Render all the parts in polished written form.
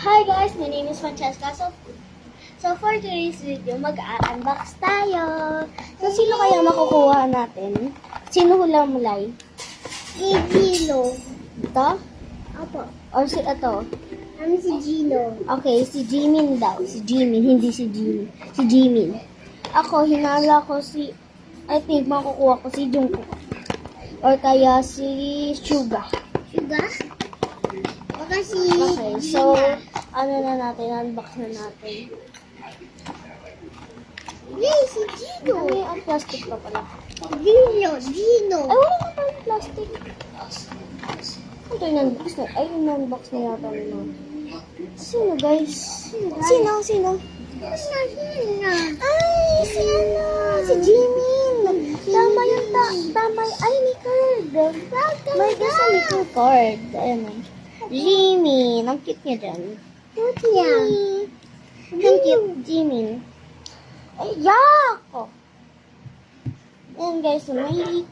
Hi guys, my name is Francesca. So for today's video, mag-unbox tayo. So sino kaya makukuha natin? Sino hulamulay? Si Gino. Ito? Opo. Or si ito? Si Gino. Okay, si Jimin daw. Si Jimin, hindi si Jimmy. Si Jimin. Ako, hinala ko I think makukuha ko si Jungkook. Or kaya si Suga. Suga? Baka si Okay, so, Gina. ano na natin, unbox na natin. Yay, si Gino. Ano ang plastic pa pala? Gino. Ay, wala na tayong plastic. Ito yung unbox na. Ay, yung unbox na yata nila. Sino, guys? Sino? Sino? Ay, si ano? Si Jimin. Tama yung tama. Ay, may card. May gusto may card. Ayan o. Jimin. Ang cute niya dyan. Cute niya. Ang cute, Jimin. Ay, yak! Oh. Ayan guys, may...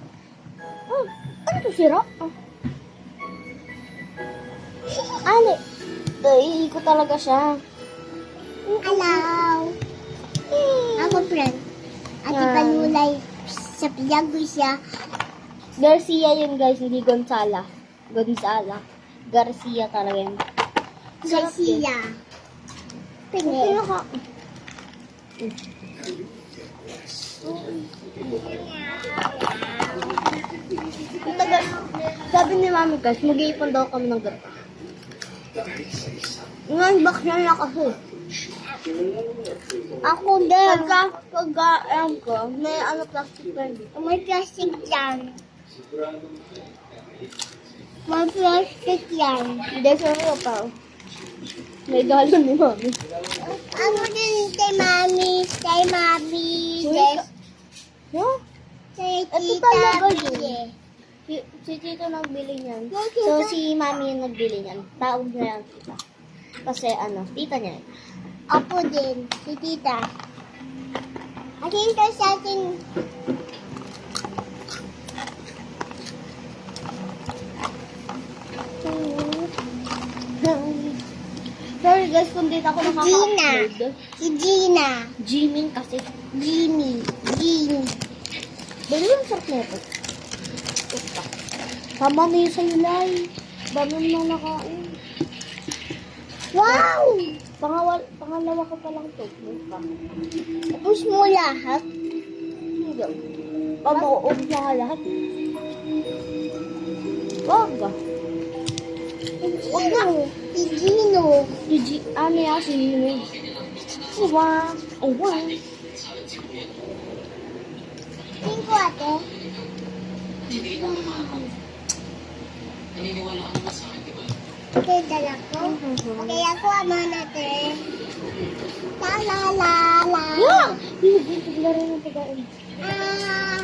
Oh, ano to, sira? Oh. Ano? Iikot talaga siya. Hello. Ako friend. Ate Yan. Panulay. Sa piyago siya. Garcia yun guys, hindi Gonzala. Garcia talaga yun. Sarap yun. Garcia. Sino Pinag. ka? Ito guys, sabi ni mami guys, mag-iipon daw kami ng gata. Nga-unbox na lang kasi. Ako din. Pagka-alam ko, may ano plastic pa rin. May plastic yan. May plastic yan. Hindi, sa'yo pa. May galon ni mami. Ako din kay mami. Kay mami. Uy, no? Kay Ito tita talaga Bili. Si Tito nagbili niyan. Okay, So, so- si Mami yung nagbili niyan. Tawag na yan tita. Kasi ano, tita niya. Ako din. Si tita. Akin ka sa akin. Sorry guys, kung dito ako Gina. nakaka-upload. Si Gina. Jimin kasi. Jimmy. Gini. Dali yung sarap na ito. Upa. Tama na yung sa'yo, Lai. Dami mo na nakain. Wow! Pangalawa ko pa lang ito. Upa. Tapos mo lahat. Hindi. Pamauog na ka lahat. Wag. Wag na. Si Gino. Ano yan si Jimin? Uwa. Uwa. Tingin ko ate. Okay, dala ko. Okay, ako ama natin. La la la la. Yeah! Hindi, paglaro ng pagkain. Ah.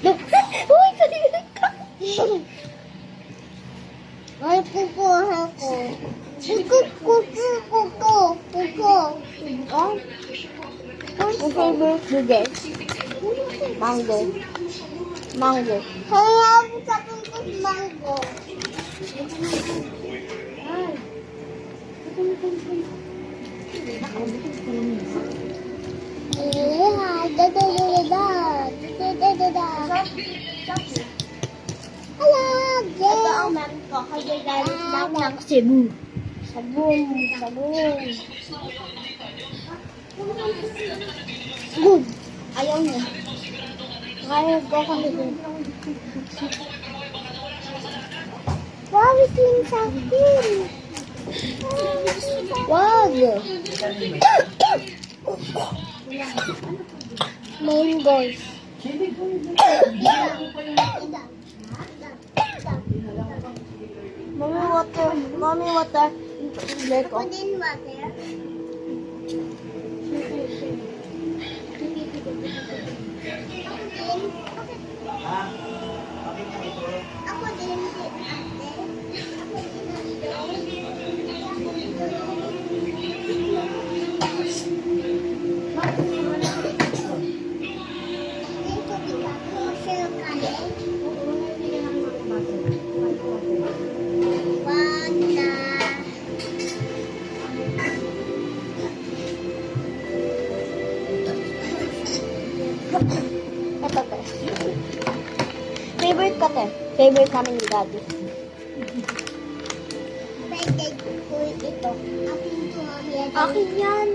Uy, kalimutan ka! Ay, kukuha ko. Kuko. Oh? Ang favorite mo, guys? Mango. Mango. Kaya ako sa pungkos mango. Ay. Hello, Ito ang meron ko. Kaya galit lang ng Cebu. Sabon. Good. Ayaw niya. Kaya ko kami din. Wow, ito yung sa akin. Wag! Mangoes. Mommy water. Ilay ko. Ako din water. Ako din ate. Ito, te. Favorite ko, te. Favorite namin ni Daddy. Pwede ko ito. Akin to, mami. Akin yan.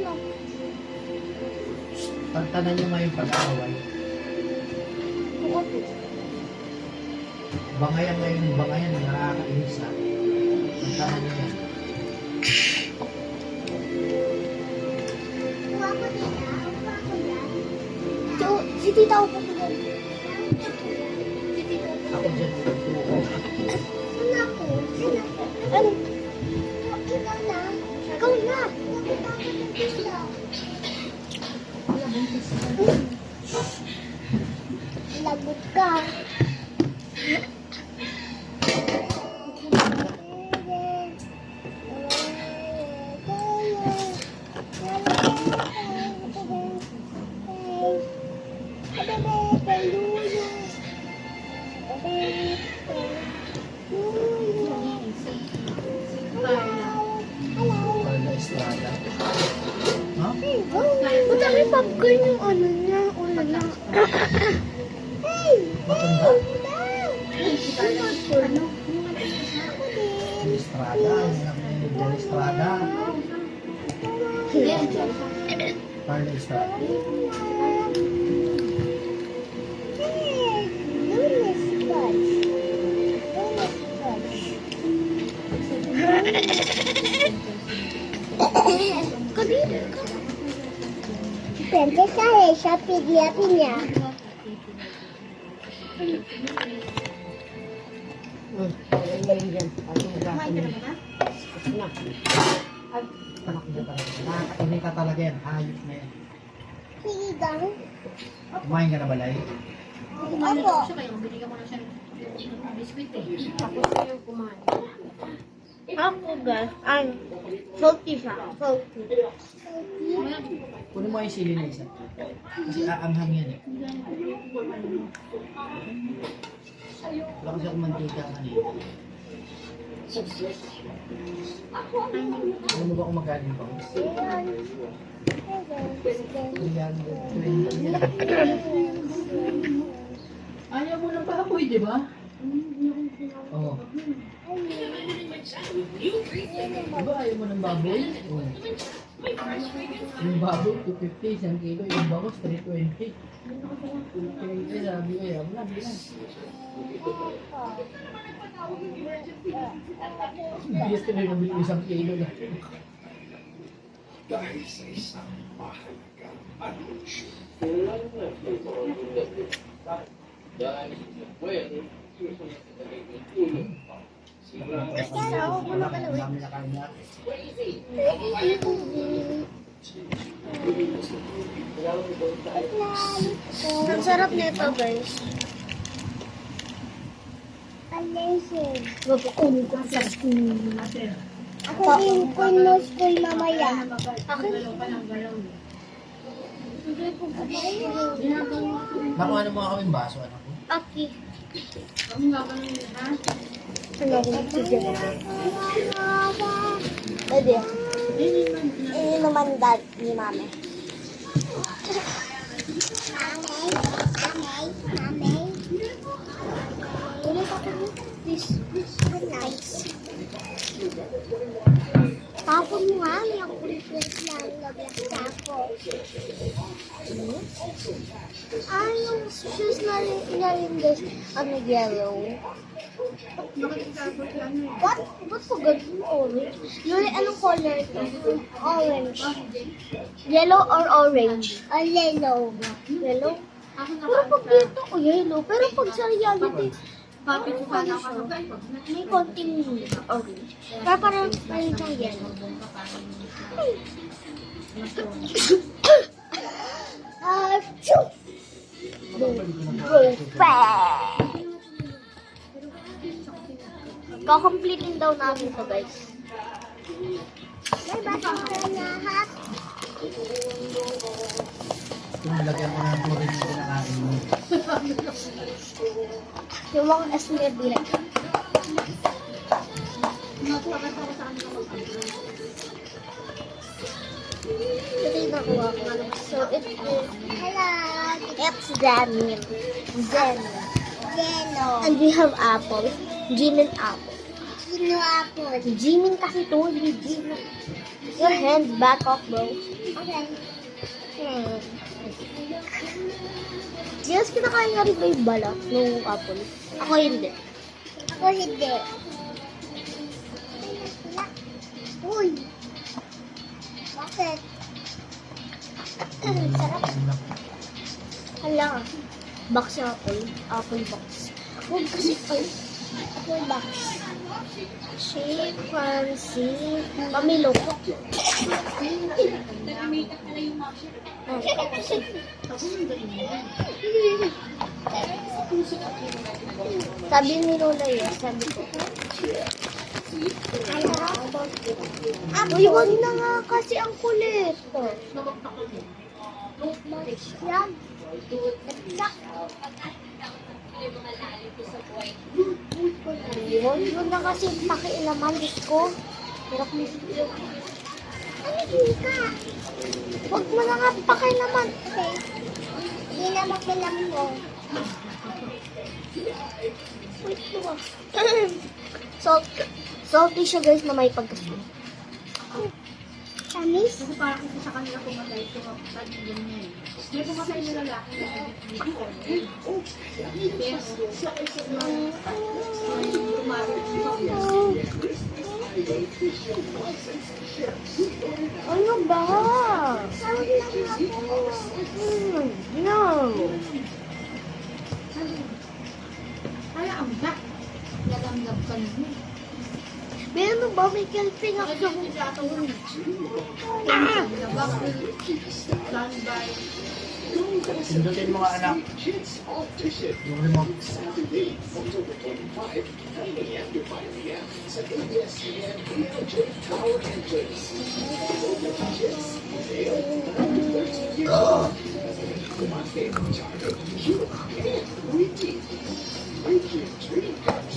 Pagtanan nyo nga yung pag-aaway. Bangayan ngayon, bangayan, nakakainis na. Pagtanan nyo yan. Kuha ko dito. Kuha ko yan. So, si tita ko po yan. Ako dyan, Saan ako? Saan ako? Ano? Ikaw na. Ikaw na. Lagot ka. Carla Estrada. Ha? Ba't kami popcorn yung ano niya? Ulo niya. Matanda? Estrada, yung namin yung Estrada. Carla Estrada. Kanina ka. Siyempre siya siya pinya. Nakakainig ka talaga yan. Ayos na yan. Sinigang. Kumain ka na balay? Opo. Ako, guys. Ay, salty siya. Salty. Kunin mo yung sili na isa. Kasi aanghang yan eh. Wala kasi akong mantika kanina. Alam mo ba kung magkano yung bangs? 320. Ayaw mo ng baboy, di ba? Oo. Diba ayaw mo ng baboy? Oo. Yung baboy, 250, isang kilo. Yung bangos, 320. Kaya sabi ko, ayaw mo na, di na. Biyas ka na yung nabili isang kilo na. Ang dami na kain natin. Ang sarap nito, guys. Alensig. Mapakunin ko sa school. Ako din kun mo school mamaya. Akin? Nakuha na mga kaming baso, anak ko. Aki. Ano ko sige. Pwede. Ini naman dad ni mami. Mami. Ulit ako ni. Please. Nice. Tapon mo nga. May ako. Please lang lagyan ako. Ah, yung shoes na rin guys. Ano, yellow. What? Ba't ko ganun orange? Yuri, anong color ito? Orange. Yellow or orange? Yellow. Yellow? Pero pag dito, yellow. Pero pag sa reality, ano siya? May konting orange. Pero parang siyang yellow. Achoo! Perfect! Kakompleting daw namin to, guys. May batang na hat. Kung lagyan ko ng turin yung pinakain mo. Yung mga esmer direct. Ito yung nakuha ko. So, it's Zen. Zen. Yellow. And we have apple. Jimin apple. Sino apple? Jimin kasi to, hindi Jimin. Your hands back off, bro. Okay. Yes, kinakain nga rin ba yung balat ng apple? Ako hindi. Ako hindi. Uy! Bakit? Sarap. Hala. Box yung apple. Apple box. Huwag kasi, ay, Apple box. shake, fancy, pamilo. Sabi ni Lola yun, sabi ko. Uy, wag na nga kasi ang kulit. Yan. Yun na kasi pakialaman, Diyos ko. Hirap mo. Ano ka? Wag mo na nga pakialaman. Okay. Hindi na makilam mo. Wait ko ba? Salty siya guys na may pagkasin. Tamis? Kasi parang kasi sa kanila pumatay ito kapag yun niya eh. May pumatay na lalaki na yes. Ano ba? Tawag lang ako. No. Kaya ang back. Nagamgam ka na mo. Pero ano ba? May kelping ako sa Pindutin mo nga anak. Yung remote.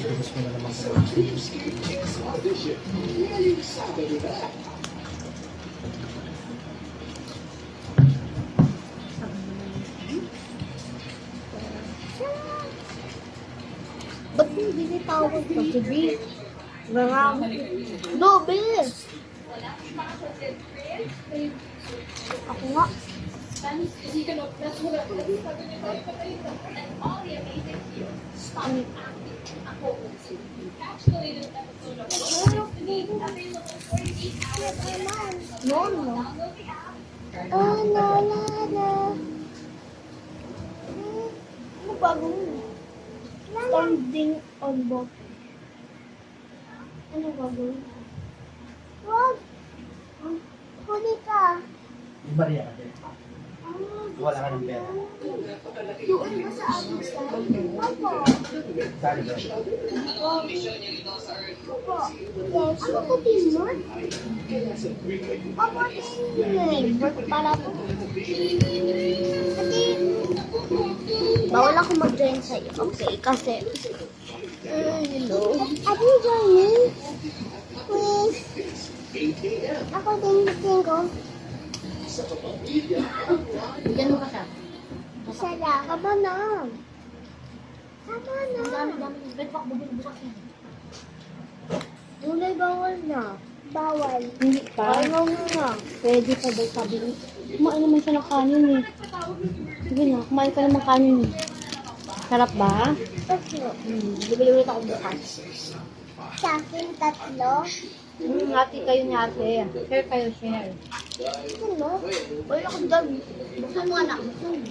Gusto mo na naman sa Ba't hindi nitawag ka? Sabi. Dobe! Ako nga. No, no. Oh, la, la, la. Ano bagong standing on both? Ano bagong? Wag. Huli ka. Yung bariya ka din. Wala ka ng pera. Doon ka sa aming side. Opo. Sali ba? Opo. Yes. Ano ko tinod? Opo, tinod. Work pala po. Kasi, Bawal ako mag-join sa'yo. Okay, kasi... hello. Are you joining? Please. Ako din gusto ko. Bigyan mo ka siya. Isa lang. Tama na. Tama na. Dami. Ba't bak bubulbusak siya? Gulay bawal na. Bawal. Hindi pa. Ayaw mo na. Pwede pa daw sabi niya. Kumain naman siya ng kanin eh. Sige na, kumain ka naman kanin eh. Sarap ba? Tatlo. Bibili ulit ako bukas. Sa akin, tatlo. Ate kayo ni ate. Share kayo, share. Ano? Wala akong dami. Buksan mo anak. Buksan mo.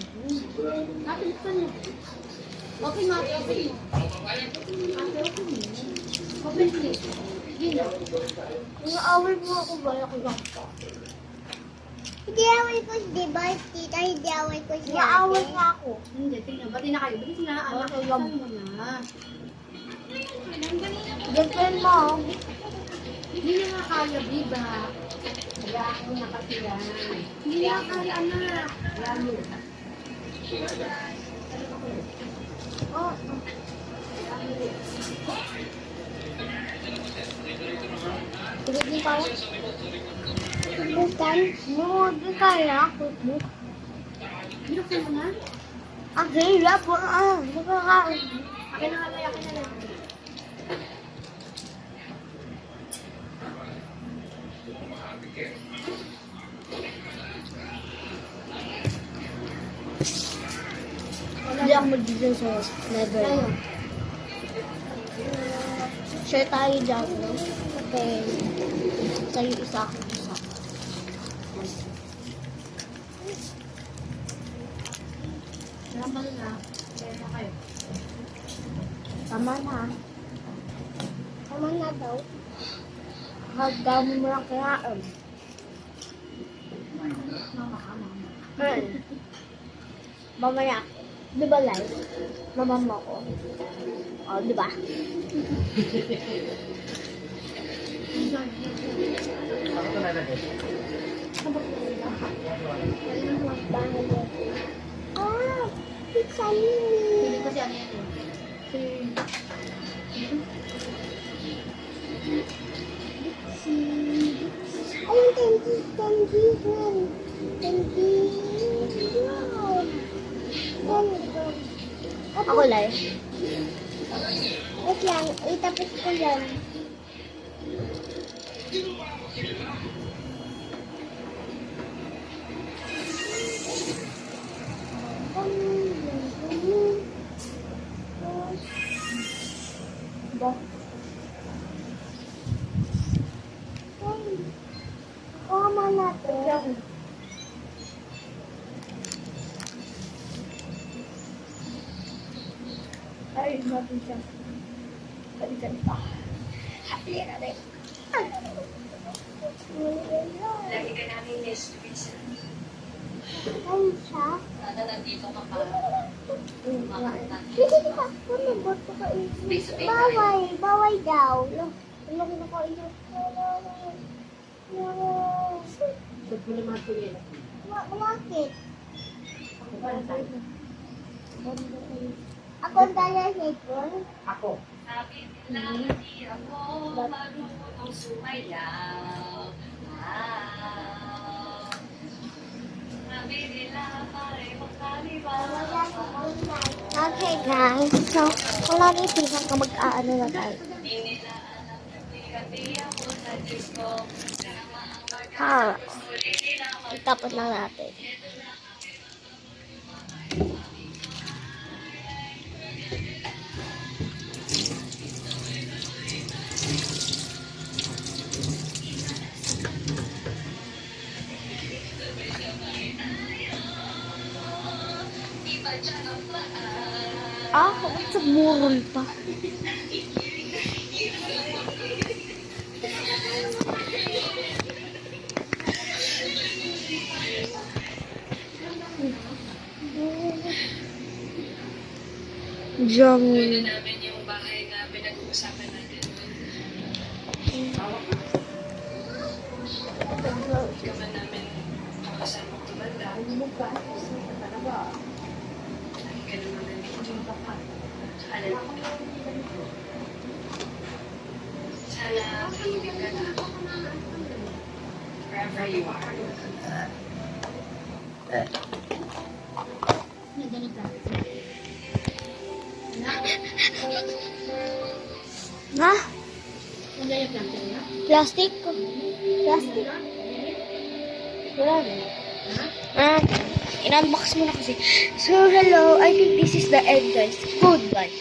Ate, buksan mo. Okay nga, ate. Okay mo. Ate, okay mo. Open please. Hindi na. Nang-away mo ako ba? Ako lang pa. Hindi away ko si Diba, tita. Hindi away ko si Nang-away ate. nga ako. Hindi, tingnan. Bati na kayo. Bati sila. Anak, Okay, alam mo na. Ganyan mo. Hindi na nga kaya, Biba. Hayaan mo na kasi yan. Hindi na kaya, anak. Hayaan mo. Oh. Tugod niyo pa. Basta. yan. Hindi kaya. Binuksan mo na? Ang hirap po. Nakakain. Akin na nga tayo, akin na lang. Hindi ako mag-design sa level. Ayun. Share tayo dyan. No? Okay. Sa'yo isa ako isa. Meron pa na. Kaya na kayo. Tama na. Tama na daw. Hagdaw mo lang kaya. Mamaya. Di ba live? Mamama ko. O, di ba? Ako ito nalagay. Pizza Hindi ni. kasi ano yan eh. Ayun, thank you. Ako live. Wait lang, itapos ko yan. Ba? Kuha natin. Ay, natin siya. Balikan pa. Happy na rin. Lagi ka namin list to pizza. Ayun siya. Sana nandito ka pa. Hindi ka punibot ko kainin. Baway daw. Ano ko nakainin? Ba't mo naman ito yun? Bakit? Ako ba na tayo? Ako ang dala sa ipon. Ako. Sabi nila di ako marunong sumayaw. Sabi nila pareho kaliwa. Okay guys, so wala na ipisan ka mag-aano na tayo. Di nila alam na di ako sa Diyos ko. Sama ang Ha, huli nila itapon lang natin. Ba't sa burol pa? Jamon. namin yung bahay na pinag-uusapan natin. Kaman namin kasama ko tumanda. Lagi ka naman nandito. Sana mahimik ka na. Wherever you are. Ganun ka. Ha? Ano yung planter niya? Plastic? Plastic? Wala na. In-unbox mo na kasi. So, hello. I think this is the end, guys. Goodbye.